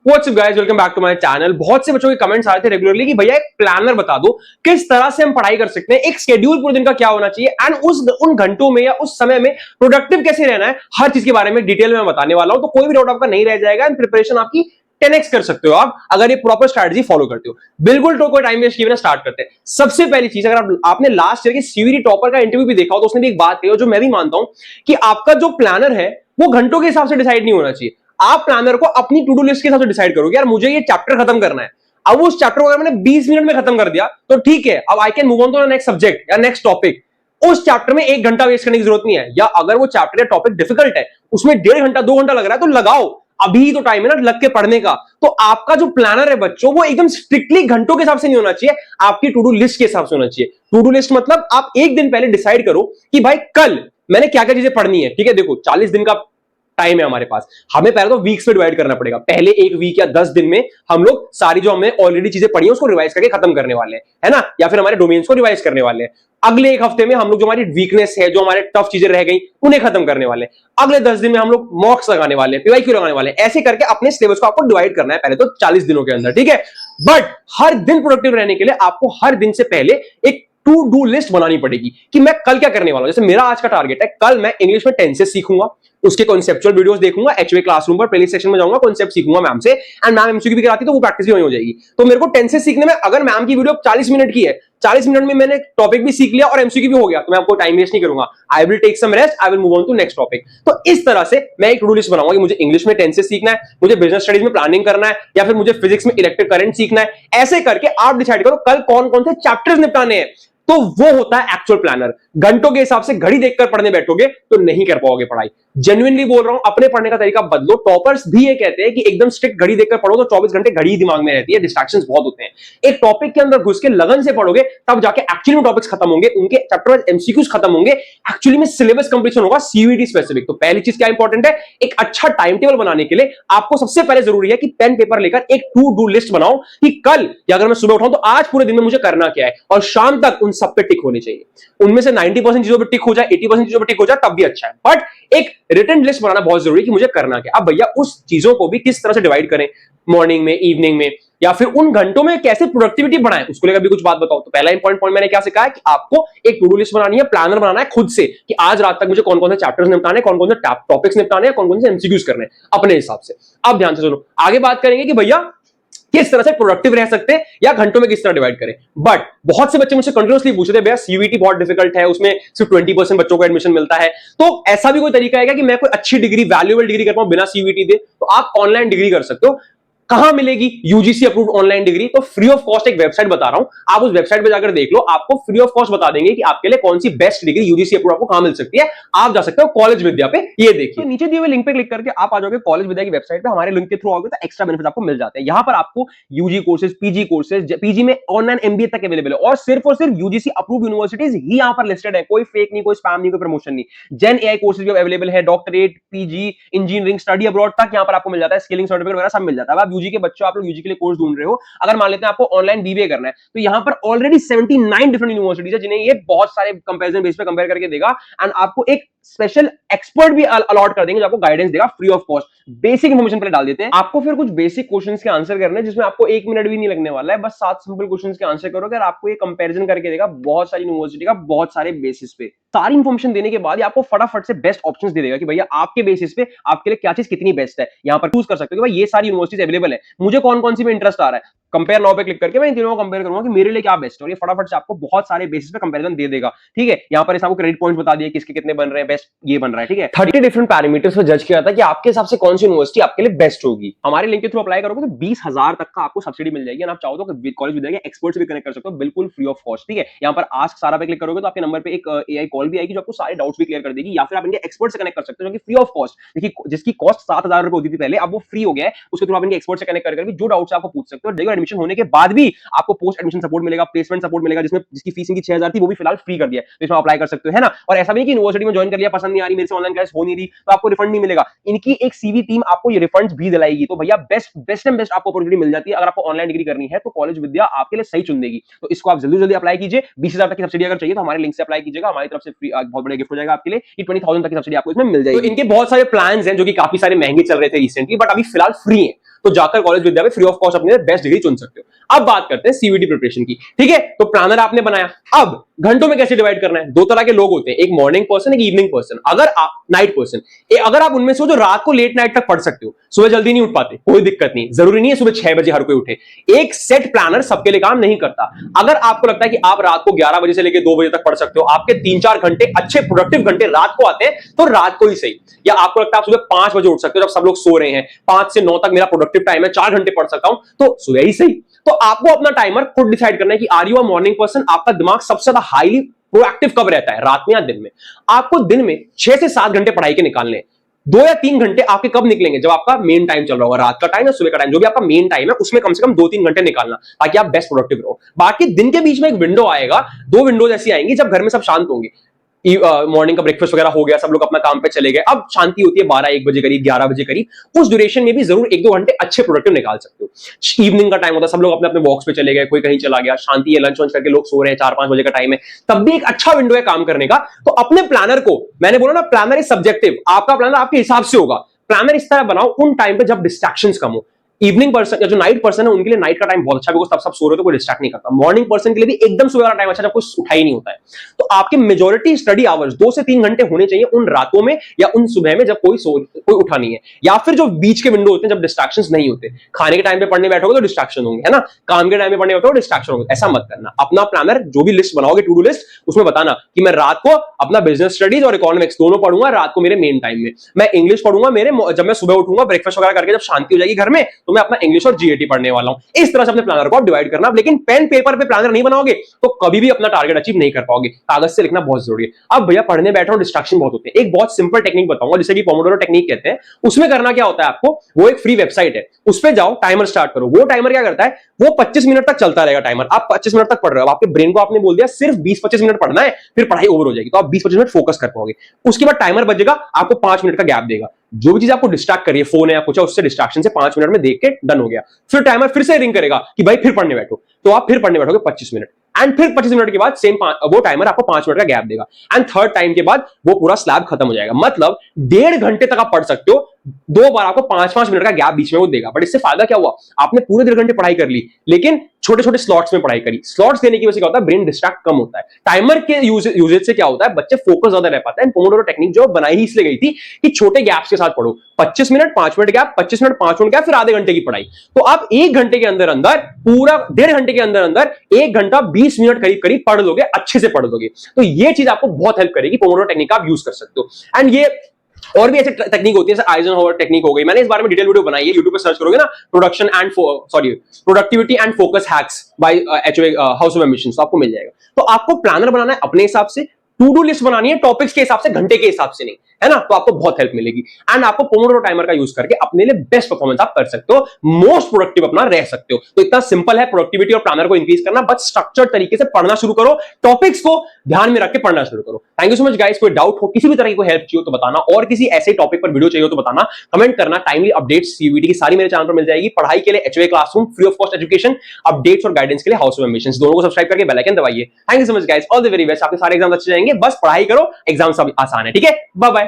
What's up guys, welcome back to my channel. बहुत से बच्चों के कमेंट्स आए थे रेगुलरली कि भैया एक प्लानर बता दो, किस तरह से हम पढ़ाई कर सकते हैं, एक शेड्यूल पूरे दिन का क्या होना चाहिए एंड उन घंटों में या उस समय में प्रोडक्टिव कैसे रहना है, हर चीज के बारे में डिटेल में बताने वाला हूं। तो कोई भी डाउट आपका नहीं रह जाएगा एंड प्रिपरेशन आपकी 10x कर सकते हो आप अगर ये प्रॉपर स्ट्रैटेजी फॉलो करते हो। बिल्कुल तो कोई टाइम वेस्ट किए बिना स्टार्ट करते हैं। सबसे पहली चीज, अगर आपने लास्ट ईयर के सीयूईटी टॉपर का इंटरव्यू भी देखा हो तो उसने भी एक बात कही हो जो मैं भी मानता हूं कि आपका जो प्लानर है वो घंटों के हिसाब से डिसाइड नहीं होना चाहिए। आप प्लानर को अपनी टू डू लिस्ट के हिसाब से डिसाइड करोगे, यार मुझे ये चैप्टर खत्म करना है। अब उस चैप्टर को अगर मैंने 20 मिनट में खत्म कर दिया तो ठीक है, अब I can move on to the next subject या नेक्स्ट टॉपिक। उस चैप्टर में 1 घंटा वेस्ट करने की जरूरत नहीं है, या अगर वो चैप्टर या टॉपिक डिफिकल्ट है उसमें 1.5 घंटा 2 घंटा लग रहा है तो लगाओ, अभी तो टाइम है ना लग के पढ़ने का। तो आपका जो प्लानर है बच्चों, वो एकदम स्ट्रिक्टली घंटों के हिसाब से नहीं होना चाहिए, आपकी टू डू लिस्ट के हिसाब से होना चाहिए। टू डू लिस्ट मतलब आप एक दिन पहले डिसाइड करो कि भाई कल मैंने क्या क्या चीजें पढ़नी है। ठीक है, देखो 40 दिन का टाइम है हमारे पास, हमें पहले तो वीक्स में डिवाइड करना पड़ेगा। पहले एक वीक या 10 दिन में हम लोग सारी जो हमने ऑलरेडी चीजें पढ़ी है उसको रिवाइज करके खत्म करने वाले हैं, है ना, या फिर हमारे डोमेन्स को रिवाइज करने वाले हैं। अगले एक हफ्ते में हम लोग जो हमारी वीकनेस है, जो हमारे टफ चीजें रह गई, उन्हें खत्म करने वाले हैं। अगले 10 दिन में हम लोग मॉक्स लगाने वाले हैं, पीवाईक्यू लगाने वाले हैं। ऐसे करके अपने सिलेबस को आपको डिवाइड करना है पहले तो 40 दिनों के अंदर, ठीक है। बट हर दिन प्रोडक्टिव रहने के लिए आपको हर दिन से पहले एक टू डू लिस्ट बनानी पड़ेगी कि मैं कल क्या करने वाला हूं। जैसे मेरा आज का टारगेट है, कल मैं इंग्लिश में टेंसेस सीखूंगा, उसके कॉन्सेप्चुअल वीडियोस देखूंगा, एचवे क्लासरूम पर प्लेलिस्ट सेक्शन में जाऊंगा, कॉन्सेप्ट सीखूंगा मैम से, एंड मैम एमसीक्यू भी कराती तो वो प्रैक्टिस भी वहीं हो जाएगी। तो मेरे को टेंसेस सीखने में अगर मैम की वीडियो 40 मिनट की है, 40 मिनट में मैंने टॉपिक भी सीख लिया और एमसीक्यू भी हो गया, तो मैं आपको टाइम वेस्ट नहीं करूंगा। I will take some rest, I will move on to next topic. तो इस तरह से मैं एक टू डू लिस्ट बनाऊंगा कि मुझे इंग्लिश में टेंसेस सीखना है, मुझे बिजनेस स्टडीज में प्लानिंग करना है, या फिर मुझे फिजिक्स में इलेक्ट्रिक करंट सीखना है। ऐसे करके आप डिसाइड करो कल कौन कौन से चैप्टर्स निपटाने हैं। तो वो होता है एक्चुअल प्लानर। घंटों के हिसाब से घड़ी देखकर पढ़ने बैठोगे तो नहीं कर पाओगे पढ़ाई। जेन्युइनली बोल रहा हूं, अपने पढ़ने का तरीका बदलो। टॉपर्स भी ये कहते हैं कि एकदम स्ट्रिक्ट घड़ी देखकर पढ़ो तो 24 घंटे घड़ी दिमाग में रहती है, डिस्ट्रैक्शंस बहुत होते हैं। एक टॉपिक के अंदर घुस के लगन से पढ़ोगे तब जाके एक्चुअली में टॉपिक्स खत्म होंगे, उनके चैप्टर वाइज एमसीक्यूज खत्म होंगे, एक्चुअली में सिलेबस कंप्लीशन होगा सीयूईटी स्पेसिफिक। तो पहली चीज क्या इंपॉर्टेंट है, एक अच्छा टाइम टेबल बनाने के लिए आपको सबसे पहले जरूरी है कि पेन पेपर लेकर एक टू डू लिस्ट बनाओ कि कल, या अगर मैं सुबह उठाऊं तो आज पूरे दिन में मुझे करना क्या है, और शाम तक उन सब पे टिक होनी चाहिए। उनमें से 90% चीजों पे टिक हो जाए, 80% चीजों पे टिक हो जाए, तब भी अच्छा है। बट एक रिटन लिस्ट बनाना बहुत जरूरी है कि मुझे करना क्या। अब भैया उस चीजों को भी किस तरह से डिवाइड करें, मॉर्निंग में, इवनिंग में, या फिर उन घंटों में कैसे प्रोडक्टिविटी बढ़ाएं, उसको लेकर भी कुछ बात बताओ। तो पहला इंपॉर्टेंट पॉइंट मैंने क्या सिखाया कि आपको एक टू डू लिस्ट बनानी है, प्लानर बनाना है खुद से कि आज रात तक मुझे कौन कौन से चैप्टर्स निपटाने, कौन कौन से टॉपिक्स निपटाने, कौन कौन से एमसीक्यूज करने अपने हिसाब से। अब ध्यान से सुनो, आगे बात करेंगे कि भैया किस तरह से प्रोडक्टिव रह सकते हैं या घंटों में किस तरह डिवाइड करें। बट बहुत से बच्चे मुझसे कंटिन्यूअसली पूछ रहे थे भैया सीयूईटी बहुत डिफिकल्ट है, उसमें सिर्फ 20% बच्चों को एडमिशन मिलता है, तो ऐसा भी कोई तरीका है कि मैं कोई अच्छी डिग्री, वैल्यूएबल डिग्री कर पाऊं बिना सीयूईटी दे। तो आप ऑनलाइन डिग्री कर सकते हो। कहां मिलेगी यूजीसी अप्रूव्ड ऑनलाइन डिग्री? तो फ्री ऑफ कॉस्ट एक वेबसाइट बता रहा हूं, आप उस वेबसाइट पे जाकर देख लो, आपको फ्री ऑफ कॉस्ट बता देंगे कि आपके लिए कौन सी बेस्ट डिग्री यूजीसी अप्रूव्ड आपको कहां मिल सकती है। आप जा सकते हो कॉलेज विद्या पे, ये देखिए तो नीचे दिए हुए लिंक पे क्लिक करके आप आ जाओगे कॉलेज विद्या की वेबसाइट पे। हमारे लिंक के थ्रू आओगे तो एक्स्ट्रा बेनिफिट आपको मिल जाते हैं। यहां पर आपको UG courses, PG courses, PG में ऑनलाइन एमबीए तक अवेलेबल है, और सिर्फ यूजीसी अप्रूव्ड यूनिवर्सिटीज ही यहां पर लिस्टेड है। कोई फेक नहीं, कोई स्पैम नहीं, कोई प्रमोशन नहीं। जेन एआई कोर्सेज भी अवेलेबल है, doctorate, PG, engineering, study abroad तक यहां पर आपको मिल जाता है, स्किलिंग सर्टिफिकेट वगैरह सब मिल जाता है। आप यूजी के बच्चों, आप लोग यूजी के लिए कोर्स ढूंढ रहे हो, अगर मान लेते हैं आपको ऑनलाइन बीबीए करना है, तो यहां पर ऑलरेडी 79 डिफरेंट यूनिवर्सिटीज है जिन्हें ये बहुत सारे कंपैरिजन बेस पे कंपेयर करके देगा, एंड आपको एक स्पेशल एक्सपर्ट भी अलॉट कर देंगे जो आपको गाइडेंस देगा free of cost. Basic information पहले डाल देते हैं। आपको फिर कुछ बेसिक क्वेश्चंस के आंसर करने हैं जिसमें आपको 1 मिनट भी नहीं लगने वाला है, बस 7 सिंपल क्वेश्चंस के आंसर करोगे और आपको ये कंपैरिजन करके देगा बहुत सारी यूनिवर्सिटी का बहुत सारे बेसिस पे। सारी इंफॉर्मेशन देने के बाद आपको फटाफट से बेस्ट ऑप्शंस दे देगा कि भैया आपके बेसिस पे आपके लिए क्या चीज कितनी बेस्ट है। यहां पर चूज कर सकते हो कि भाई ये सारी यूनिवर्सिटीज अवेलेबल है, मुझे कौन कौन सी में इंटरेस्ट आ रहा है। कंपेयर नाउ पे क्लिक करके मैं इन तीनों को कंपेयर करूंगा कि मेरे लिए क्या बेस्ट है, और ये फटाफट से आपको बहुत सारे बेसिस पे कंपैरिजन दे देगा। ठीक है, यहां पर आपको क्रेडिट पॉइंट्स बता दिए किसके कितने बन रहे हैं, बेस्ट ये बन रहा है। ठीक है, 30 डिफरेंट पैरामीटर्स पे जज किया था कि आपके हिसाब से कौन सी यूनिवर्सिटी आपके लिए बेस्ट होगी। हमारे लिंक के थ्रू अप्लाई करोगे तो 20,000 तक का आपको सब्सिडी मिल जाएगी, और आप चाहो तो कॉलेज विद्या के एक्सपर्ट्स भी कनेक्ट कर सकते हो बिल्कुल फ्री ऑफ कॉस्ट। ठीक है, यहां पर आस्क सारा पे क्लिक करोगे तो आपके नंबर पे एक एआई कॉल भी आएगी जो आपको सारे डाउट्स भी क्लियर कर देगी, या फिर आप इनके एक्सपर्ट से कनेक्ट कर सकते हो जो कि फ्री ऑफ कॉस्ट। देखिए जिसकी कॉस्ट 7,000 रुपए होती थी पहले, अब वो फ्री हो गया है, उसके थ्रू आप इनके एक्सपर्ट से कनेक्ट करके जो डाउट्स आपको पूछ सकते हो। एडमिशन होने के बाद भी आपको पोस्ट एडमिशन सपोर्ट मिलेगा, प्लेसमेंट सपोर्ट मिलेगा, जिसकी फीस इनकी 6000 थी वो भी फिलहाल फ्री कर दिया है, तो इसमें अप्लाई कर सकते हो, है ना। और ऐसा भी नहीं कि यूनिवर्सिटी में ज्वाइन कर लिया, पसंद नहीं आ रही, मेरे से ऑनलाइन क्लास हो नहीं रही, तो आपको रिफंड नहीं मिलेगा। इनकी एक सीवी टीम आपको ये रिफंड्स भी दिलाएगी। तो भैया बेस्ट एंड बेस्ट आपको अपॉर्चुनिटी मिल जाती है। अगर आपको ऑनलाइन डिग्री करनी है तो कॉलेज विद्या आपके लिए सही चुन देगी। तो इसको आप जल्दी अप्लाई कीजिए। 20000 तक की सब्सिडी अगर चाहिए तो हमारे लिंक से अप्लाई कीजिएगा, हमारी तरफ से फ्री बहुत बड़ा गिफ्ट हो जाएगा आपके लिए। ये 20000 तक की सब्सिडी आपको इसमें मिल जाएगी। तो इनके बहुत सारे प्लान हैं जो कि काफी सारे महंगे चल रहे थे रिसेंटली, बट अभी फिलहाल फ्री है। तो जाकर कॉलेज विद्या में फ्री ऑफ कॉस्ट अपने बेस्ट डिग्री चुन सकते हो। अब बात करते हैं सीवीटी प्रिपरेशन की, ठीक है। तो प्लानर आपने बनाया, अब घंटों में कैसे डिवाइड करना है। दो तरह के लोग होते हैं, एक मॉर्निंग पर्सन, एक इवनिंग पर्सन, अगर आप नाइट पर्सन। अगर आप उनमें से हो जो रात को लेट नाइट तक पढ़ सकते हो, सुबह जल्दी नहीं उठ पाते, कोई दिक्कत नहीं, जरूरी नहीं है सुबह 6 बजे हर कोई उठे। एक सेट प्लानर सबके लिए काम नहीं करता। अगर आपको लगता है कि आप रात को 11 बजे से लेकर 2 बजे तक पढ़ सकते हो, आपके 3-4 घंटे अच्छे प्रोडक्टिव घंटे रात को आते हैं, तो रात को ही सही। या आपको लगता है आप सुबह 5 बजे उठ सकते हो जब सब लोग सो रहे हैं, 5 से 9 तक मेरा प्रोडक्टिव टाइम है, 4 घंटे पढ़ सकता हूं, तो सुबह ही सही। तो आपको अपना टाइमर खुद डिसाइड करना है कि are you a morning person. आपका दिमाग सबसे ज्यादा हाईली प्रोएक्टिव कब रहता है, रात में या दिन में। आपको दिन में 6 से 7 घंटे पढ़ाई के निकालने हैं। 2 या 3 घंटे आपके कब निकलेंगे, जब आपका मेन टाइम चल रहा होगा, रात का टाइम या सुबह का टाइम, जो भी आपका मेन टाइम है उसमें कम से कम 2-3 घंटे निकालना, ताकि आप बेस्ट प्रोडक्टिव रहो। बाकी दिन के बीच में एक विंडो आएगा, 2 विंडोज ऐसी आएंगी जब घर में सब शांत होंगे, मॉर्निंग का ब्रेकफास्ट वगैरह हो गया, सब लोग अपना काम पे चले गए, अब शांति होती है 12-1 बजे करीब, 11 बजे करीब। उस ड्यूरेशन में भी जरूर 1-2 घंटे अच्छे प्रोडक्टिव निकाल सकते हो। इवनिंग का टाइम होता है, सब लोग अपने अपने वॉक्स पे चले गए, कोई कहीं चला गया, शांति है, लंच वंच करके लोग सो रहे हैं, 4-5 बजे का टाइम है, तब भी एक अच्छा विंडो है काम करने का। तो अपने प्लानर को, मैंने बोला ना प्लानर इज सब्जेक्टिव, आपका प्लानर आपके हिसाब से होगा। प्लानर इस तरह बनाओ उन टाइम पे जब डिस्ट्रैक्शंस कम हो। इवनिंग पर्सन या जो नाइट पर्सन है उनके लिए नाइट का टाइम बहुत अच्छा, बिकॉज़ तब सब सो रहे हो तो कोई डिस्ट्रैक्ट नहीं करता। मॉर्निंग पर्सन के लिए भी एकदम सुबह वाला टाइम अच्छा, जब कोई उठा ही नहीं होता है। तो आपके मेजॉरिटी स्टडी आवर्स 2 से 3 घंटे होने चाहिए उन रातों में या उन सुबह में जब कोई उठा नहीं है, या फिर जो बीच के विंडो होते हैं जब डिस्ट्रैक्शंस नहीं होते। खाने के टाइम पे पढ़ने बैठोगे तो डिस्ट्रैक्शन होंगे, है ना, काम के टाइम पे पढ़ने बैठोगे तो डिस्ट्रैक्शन होंगे। ऐसा मत करना। अपना प्लानर जो भी लिस्ट बनाओगे, टू डू लिस्ट, उसमें बताना कि मैं रात को अपना बिजनेस स्टडीज और इकोनॉमिक्स दोनों पढ़ूंगा रात को मेरे मेन टाइम में, मैं इंग्लिश पढ़ूंगा मेरे, जब मैं सुबह उठूंगा ब्रेकफास्ट वगैरह करके जब शांति हो जाएगी घर में, तो मैं अपना इंग्लिश और जीएटी पढ़ने वाला हूं। इस तरह से अपने प्लानर को आप डिवाइड करना। लेकिन पेन पेपर पे प्लानर नहीं बनाओगे तो कभी भी अपना टारगेट अचीव नहीं कर पाओगे। कागज से लिखना बहुत जरूरी है। अब भैया पढ़ने बैठो, डिस्ट्रैक्शन बहुत होते हैं। एक बहुत सिंपल टेक्निक बताऊंगा जिसे कि पोमोडोरो टेक्निक कहते हैं। उसमें करना क्या होता है आपको, वो एक फ्री वेबसाइट है, उस पे जाओ, टाइमर स्टार्ट करो। वो टाइमर क्या करता है, वो 25 मिनट तक चलता रहेगा टाइमर। आप 25 मिनट तक पढ़ रहे हो, आपके ब्रेन को आपने बोल दिया सिर्फ 20-25 मिनट पढ़ना है, फिर पढ़ाई ओवर हो जाएगी, तो आप 20-25 मिनट फोकस कर पाओगे। उसके बाद टाइमर बजेगा, आपको 5 मिनट का गैप देगा। जो भी चीज आपको डिस्ट्रैक्ट कर रही है, फोन है या कुछ है, उससे डिस्ट्रैक्शन से 5 मिनट में देख के डन हो गया। फिर टाइमर फिर से रिंग करेगा कि भाई फिर पढ़ने बैठो, तो आप फिर पढ़ने बैठोगे 25 मिनट, एंड फिर 25 मिनट के बाद सेम वो टाइमर आपको 5 मिनट का गैप देगा, एंड थर्ड टाइम के बाद वो पूरा स्लैब खत्म हो जाएगा। मतलब 1.5 घंटे तक आप पढ़ सकते हो, 2 बार आपको 5-5 मिनट का गैप बीच में वो देगा। बट इससे फायदा क्या हुआ, आपने पूरे 1.5 घंटे पढ़ाई कर ली, लेकिन छोटे छोटे स्लॉट्स में पढ़ाई करी। स्लॉट्स देने की वजह से क्या होता है, ब्रेन डिस्ट्रैक्ट कम होता है। टाइमर के यूजेज से क्या होता है, बच्चे फोकस ज्यादा रह पाते हैं। पोमोडोरो टेक्निक जो बनाई ही इसलिए गई थी कि छोटे गैप्स के साथ पढ़ो, 25 minute 5 minute gap, 25 minute 5 minute gap, फिर आधे घंटे की पढ़ाई। तो आप 1 घंटे के अंदर अंदर, पूरा 1.5 घंटे के अंदर अंदर 1 घंटा 20 मिनट करीब करीब पढ़ लोगे, अच्छे से पढ़ लोगे। तो ये चीज आपको बहुत हेल्प करेगी। पोमोडोरो टेक्निक आप यूज कर सकते हो। एंड ये और भी ऐसे टेक्निक होती है, जैसे आइजनहोवर टेक्निक हो गई। मैंने इस बारे में डिटेल वीडियो बनाई है, YouTube पे सर्च करोगे ना, productivity and focus hacks by House of Ambitions, तो आपको मिल जाएगा। तो आपको प्लानर बनाना है अपने हिसाब से, टू डू लिस्ट बनानी है टॉपिक्स के हिसाब से, घंटे के हिसाब से नहीं, है ना। तो आपको बहुत हेल्प मिलेगी। एंड आपको पोमोडोरो टाइमर का यूज करके अपने लिए बेस्ट परफॉर्मेंस आप कर सकते हो, मोस्ट प्रोडक्टिव अपना रह सकते हो। तो इतना सिंपल है प्रोडक्टिविटी और प्लानर को इंक्रीज करना। बस स्ट्रक्चर्ड तरीके से पढ़ना शुरू करो, टॉपिक्स को ध्यान में रख के पढ़ना शुरू करो। Thank you so much guys. कोई डाउट हो, किसी भी तरह की कोई हेल्प चाहिए तो बताना, और किसी ऐसे टॉपिक पर वीडियो चाहिए हो तो बताना, कमेंट करना। टाइमली अपडेट्स सीयूईटी की सारी मेरे चैनल पर मिल जाएगी। पढ़ाई के लिए HOA classroom, free of cost education, updates और गाइडेंस के लिए हाउस ऑफ एम्बिशंस, दोनों को सब्सक्राइब करके बेल आइकन दबाइए। Thank you so much guys, all the very best. आपके सारे एग्जाम अच्छे जाएंगे, बस पढ़ाई करो, एग्जाम सब आसान है, ठीक है। Bye bye.